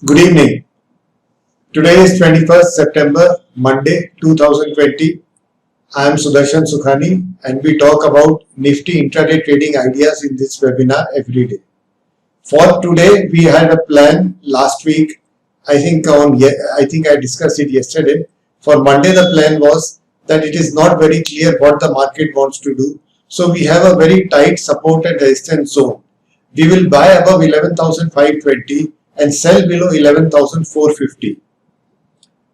Good evening. Today is 21st September, Monday 2020. I am Sudarshan Sukhani and we talk about Nifty intraday trading ideas in this webinar every day. For today, we had a plan last week. I think I discussed it yesterday. For Monday, the plan was that it is not very clear what the market wants to do. So we have a very tight support and resistance zone. We will buy above 11,520 and sell below 11,450.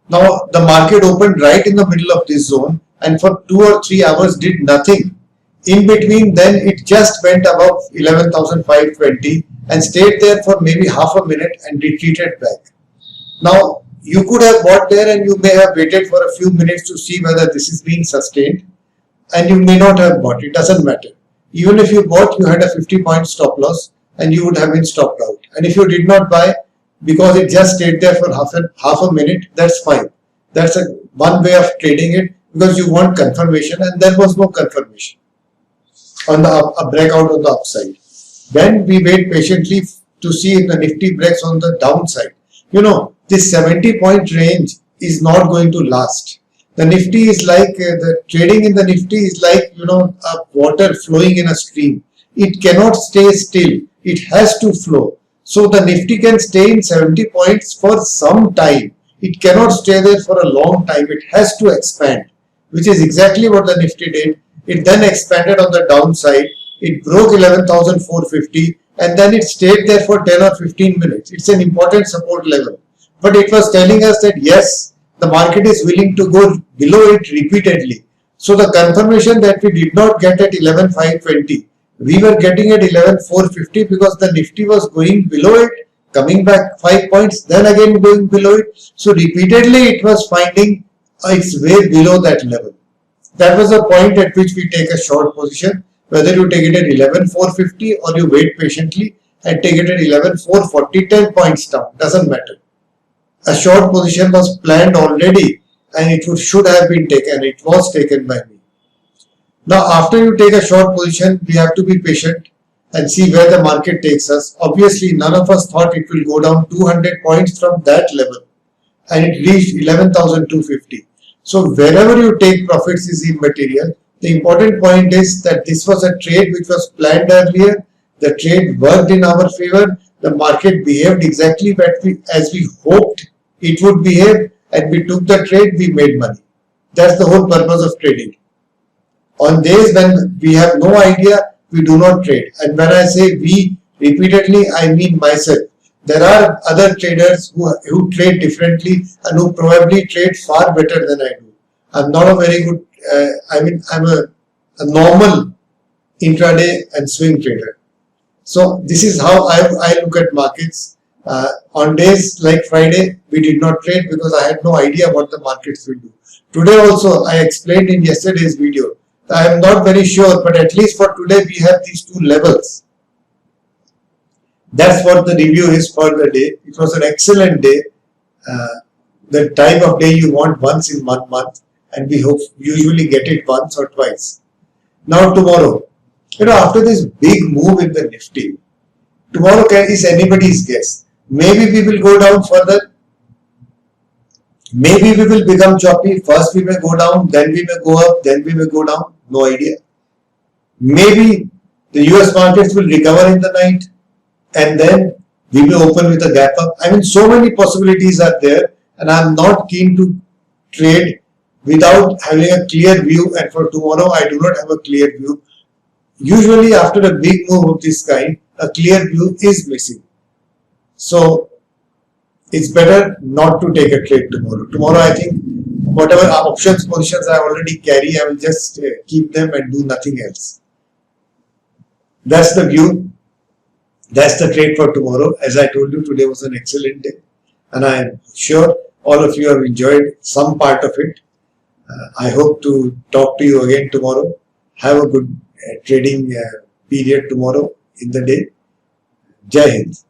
Now the market opened right in the middle of this zone and for 2 or 3 hours did nothing. In between, then it just went above 11,520 and stayed there for maybe half a minute and retreated back. Now you could have bought there and you may have waited for a few minutes to see whether this is being sustained, and you may not have bought. It doesn't matter. Even if you bought, you had a 50-point stop loss and you would have been stopped out. And if you did not buy because it just stayed there for half a minute, that's fine. That's one way of trading it, because you want confirmation, and there was no confirmation on a breakout on the upside. Then we wait patiently to see if the Nifty breaks on the downside. You know, this 70-point range is not going to last. The Nifty is like, the trading in the Nifty is like, a water flowing in a stream. It cannot stay still. It has to flow. So the Nifty can stay in 70 points for some time. It cannot stay there for a long time. It has to expand, which is exactly what the Nifty did. It then expanded on the downside. It broke 11,450 and then it stayed there for 10 or 15 minutes. It's an important support level. But it was telling us that yes, the market is willing to go below it repeatedly. So the confirmation that we did not get at 11,520, we were getting at 11,450 because the Nifty was going below it, coming back 5 points, then again going below it. So repeatedly it was finding its way below that level. That was the point at which we take a short position. Whether you take it at 11,450 or you wait patiently and take it at 11,440, 10 points down, doesn't matter. A short position was planned already and it should have been taken. It was taken by me. Now after you take a short position, we have to be patient and see where the market takes us. Obviously, none of us thought it will go down 200 points from that level, and it reached 11,250. So wherever you take profits is immaterial. The important point is that this was a trade which was planned earlier. The trade worked in our favor. The market behaved exactly as we hoped it would behave, and we took the trade, we made money. That's the whole purpose of trading. On days when we have no idea, we do not trade. And when I say we repeatedly, I mean myself. There are other traders who trade differently and who probably trade far better than I do. I'm not a very good, I'm a normal intraday and swing trader. So this is how I look at markets. On days like Friday, we did not trade because I had no idea what the markets will do. Today also, I explained in yesterday's video, I am not very sure, but at least for today we have these two levels. That's what the review is for the day. It was an excellent day. The time of day you want once in 1 month, and we usually get it once or twice. Now tomorrow, after this big move in the Nifty, tomorrow is anybody's guess. Maybe we will go down further. Maybe we will become choppy. First we may go down, then we may go up, then we may go down. No idea. Maybe the US markets will recover in the night and then we may open with a gap up. I mean, so many possibilities are there, and I am not keen to trade without having a clear view, and for tomorrow I do not have a clear view. Usually after a big move of this kind, a clear view is missing. So it's better not to take a trade tomorrow. Tomorrow I think whatever options positions I already carry, I will just keep them and do nothing else. That's the view. That's the trade for tomorrow. As I told you, today was an excellent day, and I am sure all of you have enjoyed some part of it. I hope to talk to you again tomorrow. Have a good trading period tomorrow in the day. Jai Hind.